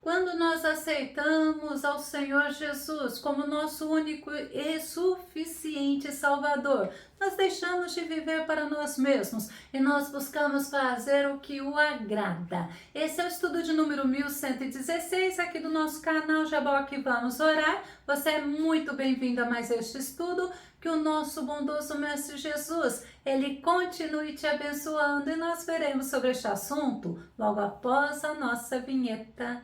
Quando nós aceitamos ao Senhor Jesus como nosso único e suficiente Salvador, nós deixamos de viver para nós mesmos e nós buscamos fazer o que o agrada. Esse é o estudo de número 1116 aqui do nosso canal Jaboque Vamos Orar. Você é muito bem-vindo a mais este estudo. Que o nosso bondoso Mestre Jesus, ele continue te abençoando e nós veremos sobre este assunto logo após a nossa vinheta.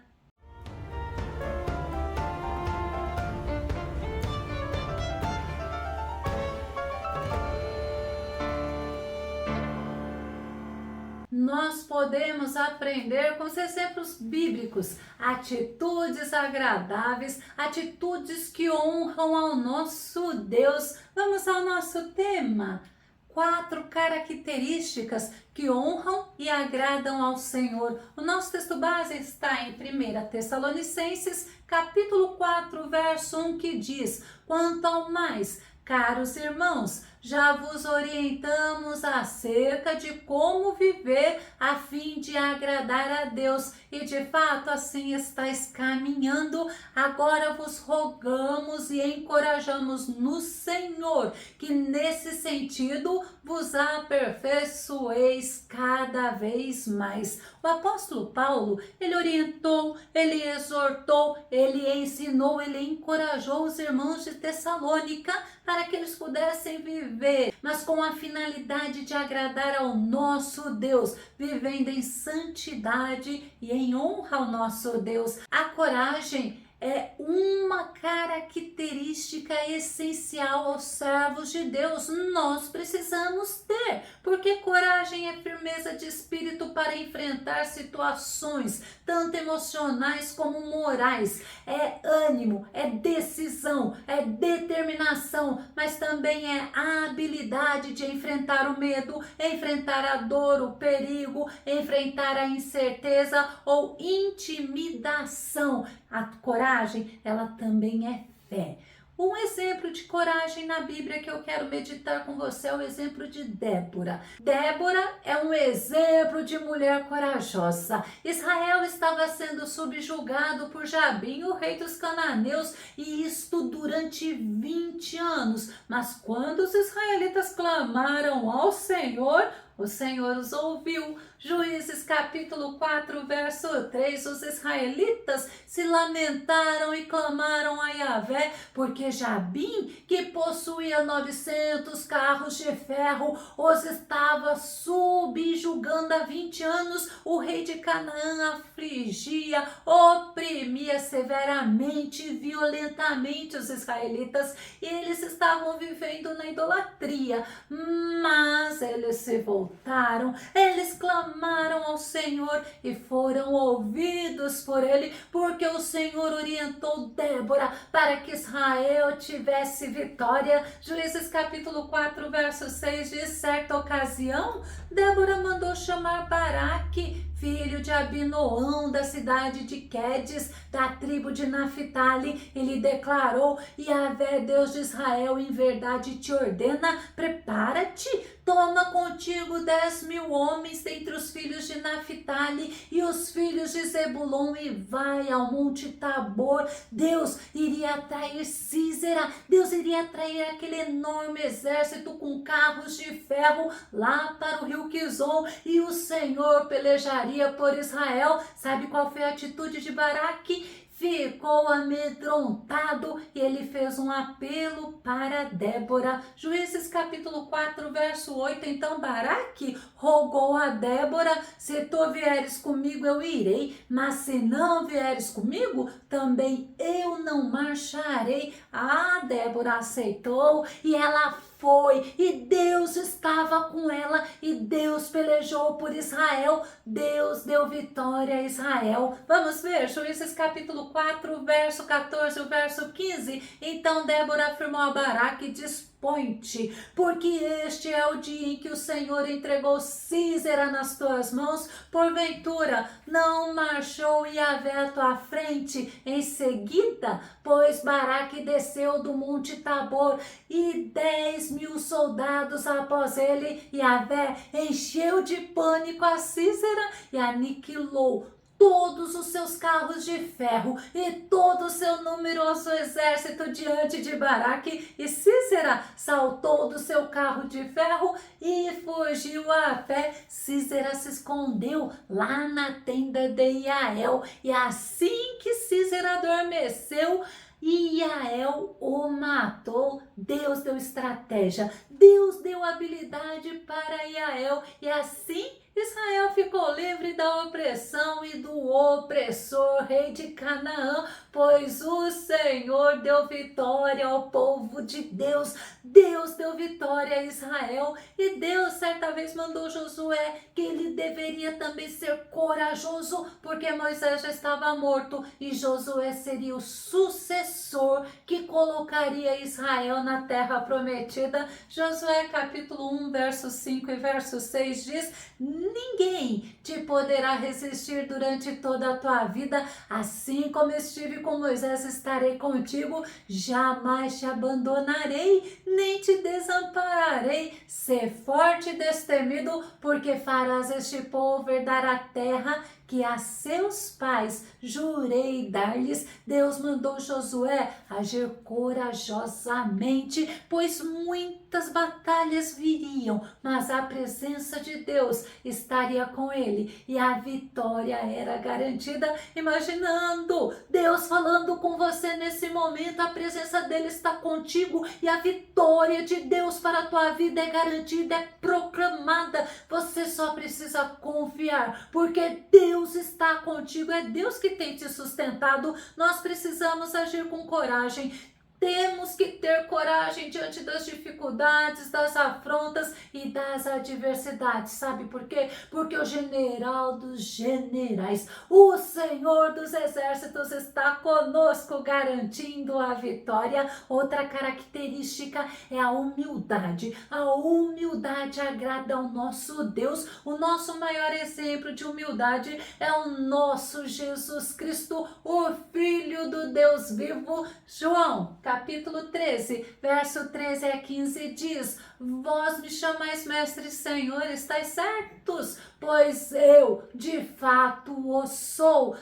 Nós podemos aprender com os exemplos bíblicos, atitudes agradáveis, atitudes que honram ao nosso Deus. Vamos ao nosso tema. 4 características que honram e agradam ao Senhor. O nosso texto base está em 1 Tessalonicenses, capítulo 4, verso 1, que diz: Quanto ao mais, caros irmãos, já vos orientamos acerca de como viver a fim de agradar a Deus, e de fato assim estáis caminhando. Agora vos rogamos e encorajamos no Senhor que nesse sentido vos aperfeiçoeis cada vez mais. O apóstolo Paulo, ele orientou, ele exortou, ele ensinou, ele encorajou os irmãos de Tessalônica para que eles pudessem viver, mas com a finalidade de agradar ao nosso Deus, vivendo em santidade e em honra ao nosso Deus. A coragem é uma característica essencial aos servos de Deus. Nós precisamos ter, porque coragem é firmeza de espírito para enfrentar situações, tanto emocionais como morais. É ânimo, é decisão, é determinação, mas também é a habilidade de enfrentar o medo, enfrentar a dor, o perigo, enfrentar a incerteza ou intimidação. A coragem, ela também é fé. Um exemplo de coragem na Bíblia que eu quero meditar com você é o exemplo de Débora. Débora é um exemplo de mulher corajosa. Israel estava sendo subjugado por Jabim, o rei dos cananeus, e isto durante 20 anos. Mas quando os israelitas clamaram ao Senhor, o Senhor os ouviu. Juízes capítulo 4, verso 3, os israelitas se lamentaram e clamaram a Yahvé, porque Jabim, que possuía 900 carros de ferro, os estava subjugando há 20 anos. O rei de Canaã afligia, oprimia severamente, violentamente os israelitas, e eles estavam vivendo na idolatria. Mas eles se voltaram, eles clamaram ao Senhor e foram ouvidos por ele, porque o Senhor orientou Débora para que Israel tivesse vitória. Juízes capítulo 4, verso 6 diz: certa ocasião, Débora mandou chamar Baraque, filho de Abinoão, da cidade de Quedes, da tribo de Naphtali. Ele declarou: Yahvé, Deus de Israel, em verdade te ordena, prepara-te, toma contigo 10.000 homens dentre os filhos de Naphtali e os filhos de Zebulon e vai ao monte Tabor. Deus iria atrair Sísera, Deus iria atrair aquele enorme exército com carros de ferro lá para o rio Quizon, e o Senhor pelejaria por Israel. Sabe qual foi a atitude de Baraque? Ficou amedrontado e ele fez um apelo para Débora. Juízes capítulo 4, verso 8. Então Baraque rogou a Débora: se tu vieres comigo eu irei, mas se não vieres comigo, também eu não marcharei. A Débora aceitou e ela foi, e Deus estava com ela, e Deus pelejou por Israel. Deus deu vitória a Israel. Vamos ver Juízes capítulo 4, verso 14, o verso 15. Então Débora afirmou a Baraque: dispõe-te, porque este é o dia em que o Senhor entregou Sísera nas tuas mãos. Porventura não marchou Yahvé à tua frente em seguida? Pois Baraque desceu do monte Tabor e 10.000 soldados após ele. Yahvé encheu de pânico a Sísera e aniquilou todos os seus carros de ferro e todo o seu numeroso exército diante de Baraque, e Sísera saltou do seu carro de ferro e fugiu a pé. Sísera se escondeu lá na tenda de Jael, e assim que Sísera adormeceu e Jael o matou, Deus deu estratégia, Deus deu habilidade para Jael, e assim Israel ficou livre da opressão e do opressor, rei de Canaã, pois o Senhor deu vitória ao povo de Deus. Deus deu vitória a Israel, e Deus certa vez mandou Josué que ele deveria também ser corajoso, porque Moisés já estava morto e Josué seria o sucessor que colocaria Israel na terra prometida. Josué capítulo 1, verso 5 e verso 6 diz: ninguém te poderá resistir durante toda a tua vida, assim como estive com Moisés, estarei contigo, jamais te abandonarei, nem te desampararei. Sê forte e destemido, porque farás este povo herdar a terra que a seus pais jurei dar-lhes. Deus mandou Josué agir corajosamente, pois muitas batalhas viriam, mas a presença de Deus estaria com ele e a vitória era garantida. Imaginando Deus falando com você nesse momento, a presença dele está contigo e a vitória de Deus para a tua vida é garantida, é proclamada. Você só precisa confiar, porque Deus está contigo, é Deus que tem te sustentado. Nós precisamos agir com coragem. Temos que ter coragem diante das dificuldades, das afrontas e das adversidades. Sabe por quê? Porque o general dos generais, o Senhor dos exércitos está conosco, garantindo a vitória. Outra característica é a humildade. A humildade agrada ao nosso Deus. O nosso maior exemplo de humildade é o nosso Jesus Cristo, o Filho do Deus vivo. João capítulo 13, verso 13 a 15 diz: vós me chamais mestre e senhor, estáis certos, pois eu de fato o sou.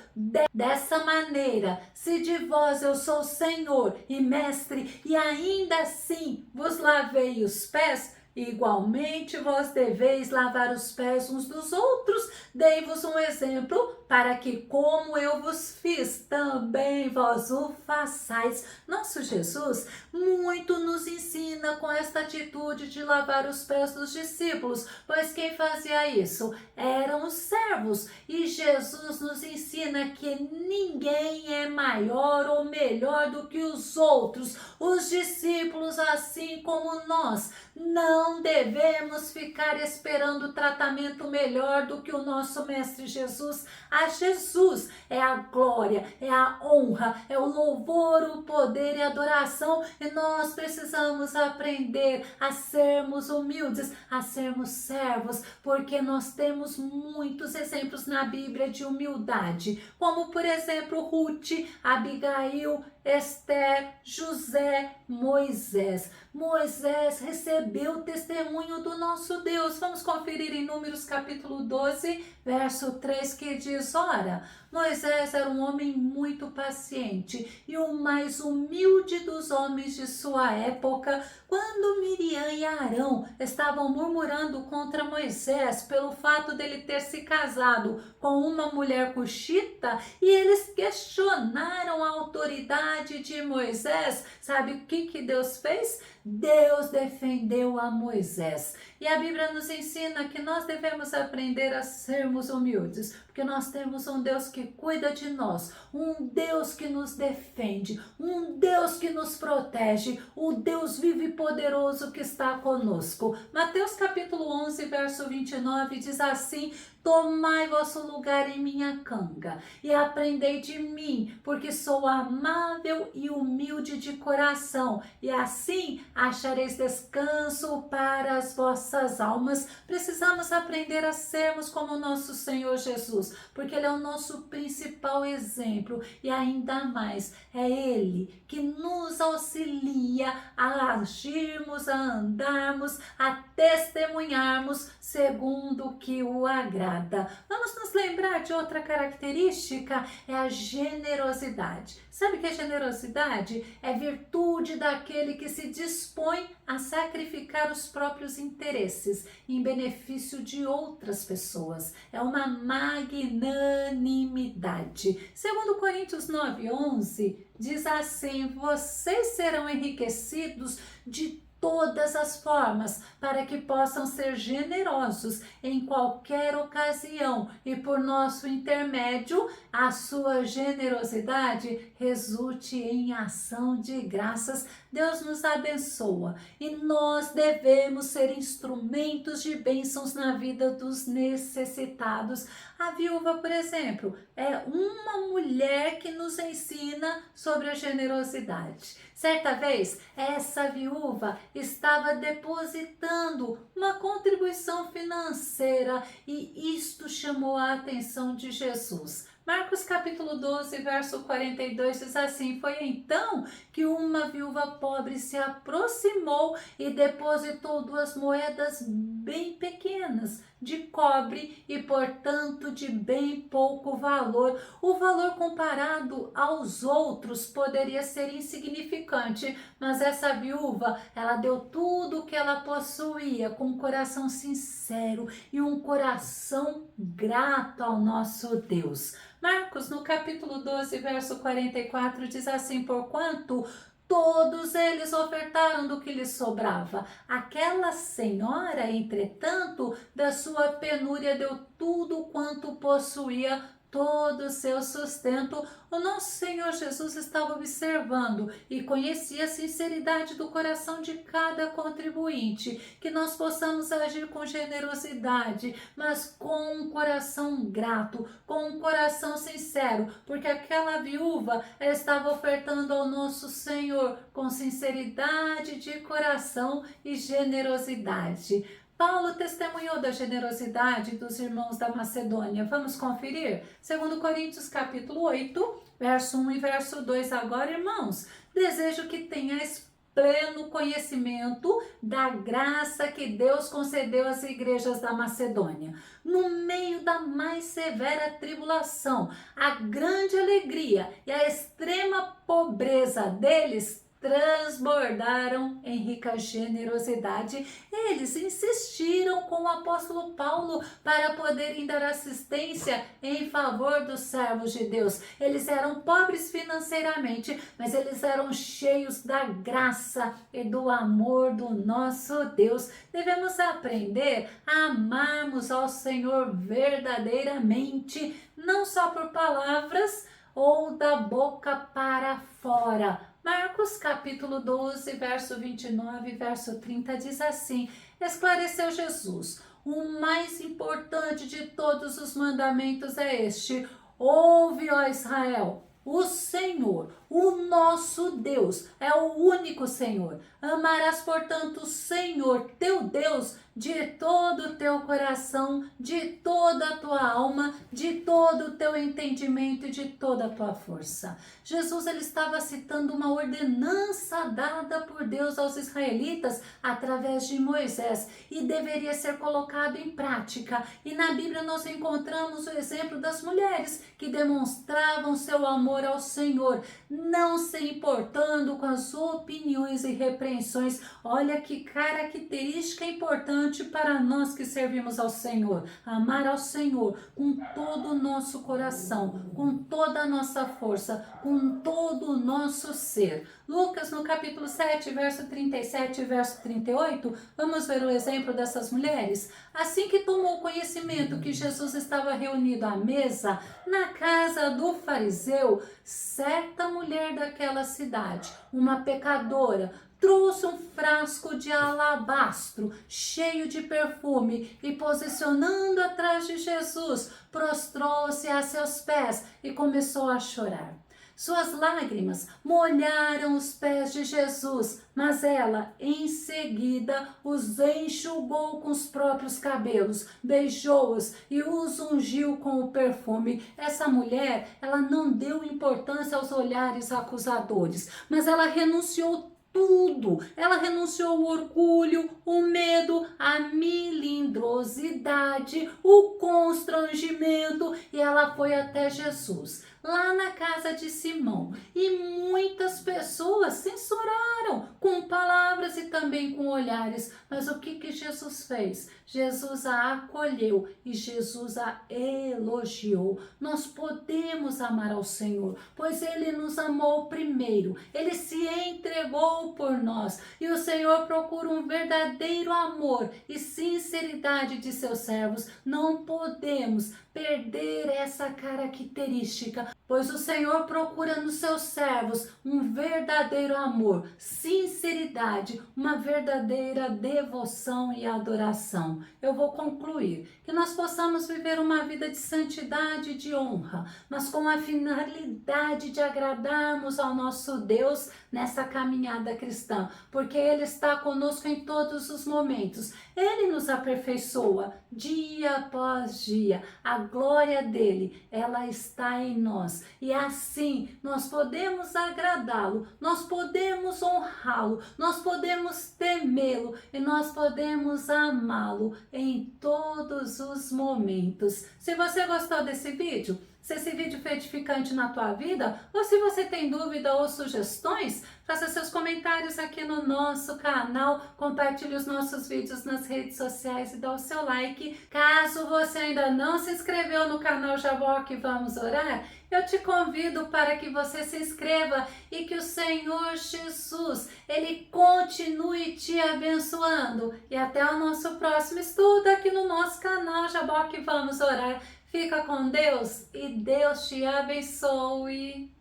Dessa maneira, se de vós eu sou senhor e mestre, e ainda assim vos lavei os pés, igualmente vós deveis lavar os pés uns dos outros. Dei-vos um exemplo, para que, como eu vos fiz, também vós o façais. Nosso Jesus muito nos ensina com esta atitude de lavar os pés dos discípulos, pois quem fazia isso eram os servos, e Jesus nos ensina que ninguém é maior ou melhor do que os outros. Os discípulos, assim como nós, não devemos ficar esperando tratamento melhor do que o nosso Mestre Jesus. A Jesus é a glória, é a honra, é o louvor, o poder e a adoração. E nós precisamos aprender a sermos humildes, a sermos servos, porque nós temos muitos exemplos na Bíblia de humildade, como por exemplo Ruth, Abigail, Esther, José, Moisés. Moisés recebeu o testemunho do nosso Deus. Vamos conferir em Números capítulo 12, verso 3, que diz: ora, Moisés era um homem muito paciente e o mais humilde dos homens de sua época. Quando Miriam e Arão estavam murmurando contra Moisés pelo fato dele ter se casado com uma mulher cuxita, e eles questionaram a autoridade de Moisés, sabe o que Deus fez? Deus defendeu a Moisés. E a Bíblia nos ensina que nós devemos aprender a sermos humildes, porque nós temos um Deus que cuida de nós, um Deus que nos defende, um Deus que nos protege, o Deus vivo e poderoso que está conosco. Mateus capítulo 11, verso 29 diz assim: tomai vosso lugar em minha canga e aprendei de mim, porque sou amável e humilde de coração, e assim achareis descanso para as vossas almas. Precisamos aprender a sermos como o nosso Senhor Jesus, porque Ele é o nosso principal exemplo, e ainda mais, é Ele que nos auxilia a agirmos, a andarmos, a testemunharmos segundo o que o agrada. sagrada. Vamos nos lembrar de outra característica, é a generosidade. Sabe que a generosidade é virtude daquele que se dispõe a sacrificar os próprios interesses em benefício de outras pessoas. É uma magnanimidade. Segundo Coríntios 9:11, diz assim: vocês serão enriquecidos de todas as formas, para que possam ser generosos em qualquer ocasião e por nosso intermédio, a sua generosidade resulte em ação de graças. Deus nos abençoa e nós devemos ser instrumentos de bênçãos na vida dos necessitados. A viúva, por exemplo, é uma mulher que nos ensina sobre a generosidade. Certa vez, essa viúva estava depositando uma contribuição financeira e isto chamou a atenção de Jesus. Marcos capítulo 12, verso 42 diz assim: foi então que uma viúva pobre se aproximou e depositou 2 moedas bem pequenas de cobre e, portanto, de bem pouco valor. O valor comparado aos outros poderia ser insignificante, mas essa viúva, ela deu tudo o que ela possuía com um coração sincero e um coração grato ao nosso Deus. Marcos, no capítulo 12, verso 44, diz assim: porquanto todos eles ofertaram do que lhes sobrava. Aquela senhora, entretanto, da sua penúria deu tudo quanto possuía, todo o seu sustento. O nosso Senhor Jesus estava observando e conhecia a sinceridade do coração de cada contribuinte, que nós possamos agir com generosidade, mas com um coração grato, com um coração sincero, porque aquela viúva estava ofertando ao nosso Senhor com sinceridade de coração e generosidade. Paulo testemunhou da generosidade dos irmãos da Macedônia. Vamos conferir? 2 Coríntios capítulo 8, verso 1 e verso 2. Agora, irmãos, desejo que tenhais pleno conhecimento da graça que Deus concedeu às igrejas da Macedônia. No meio da mais severa tribulação, a grande alegria e a extrema pobreza deles transbordaram em rica generosidade. Eles insistiram com o apóstolo Paulo para poderem dar assistência em favor dos servos de Deus. Eles eram pobres financeiramente, mas eles eram cheios da graça e do amor do nosso Deus. Devemos aprender a amarmos ao Senhor verdadeiramente, não só por palavras ou da boca para fora. Marcos capítulo 12, verso 29 e verso 30 diz assim: esclareceu Jesus: o mais importante de todos os mandamentos é este: ouve, ó Israel, o Senhor, o nosso Deus, é o único Senhor. Amarás, portanto, o Senhor, teu Deus, de todo o teu coração, de toda a tua alma, de todo o teu entendimento e de toda a tua força. Jesus, ele estava citando uma ordenança dada por Deus aos israelitas através de Moisés e deveria ser colocado em prática. E na Bíblia nós encontramos o exemplo das mulheres que demonstravam seu amor ao Senhor, não se importando com as opiniões e repreensões. Olha que característica importante para nós que servimos ao Senhor: amar ao Senhor com todo o nosso coração, com toda a nossa força, com todo o nosso ser. Lucas, no capítulo 7, verso 37 e verso 38, vamos ver o exemplo dessas mulheres. Assim que tomou conhecimento que Jesus estava reunido à mesa na casa do fariseu, certa mulher daquela cidade, uma pecadora, trouxe um frasco de alabastro cheio de perfume e, posicionando atrás de Jesus, prostrou-se a seus pés e começou a chorar. Suas lágrimas molharam os pés de Jesus, mas ela, em seguida, os enxugou com os próprios cabelos, beijou-os e os ungiu com o perfume. Essa mulher, ela não deu importância aos olhares acusadores, mas ela renunciou tudo. Ela renunciou ao orgulho, o medo, a melindrosidade, o constrangimento e ela foi até Jesus, lá na casa de Simão. E muitas pessoas censuraram com palavras e também com olhares. Mas o que Jesus fez? Jesus a acolheu e Jesus a elogiou. Nós podemos amar ao Senhor, pois Ele nos amou primeiro. Ele se entregou por nós e o Senhor procura um verdadeiro amor e sinceridade de seus servos. Não podemos perder essa característica, pois o Senhor procura nos seus servos um verdadeiro amor, sinceridade, uma verdadeira devoção e adoração. Eu vou concluir que nós possamos viver uma vida de santidade e de honra, mas com a finalidade de agradarmos ao nosso Deus nessa caminhada cristã, porque Ele está conosco em todos os momentos. Ele nos aperfeiçoa dia após dia. A glória dele, ela está em nós. E assim nós podemos agradá-lo, nós podemos honrá-lo, nós podemos temê-lo e nós podemos amá-lo em todos os momentos. Se você gostou desse vídeo, se esse vídeo foi edificante na tua vida, ou se você tem dúvida ou sugestões, faça seus comentários aqui no nosso canal, compartilhe os nossos vídeos nas redes sociais e dá o seu like. Caso você ainda não se inscreveu no canal Jaboque Vamos Orar, eu te convido para que você se inscreva e que o Senhor Jesus, Ele continue te abençoando. E até o nosso próximo estudo aqui no nosso canal Jaboque Vamos Orar. Fica com Deus e Deus te abençoe.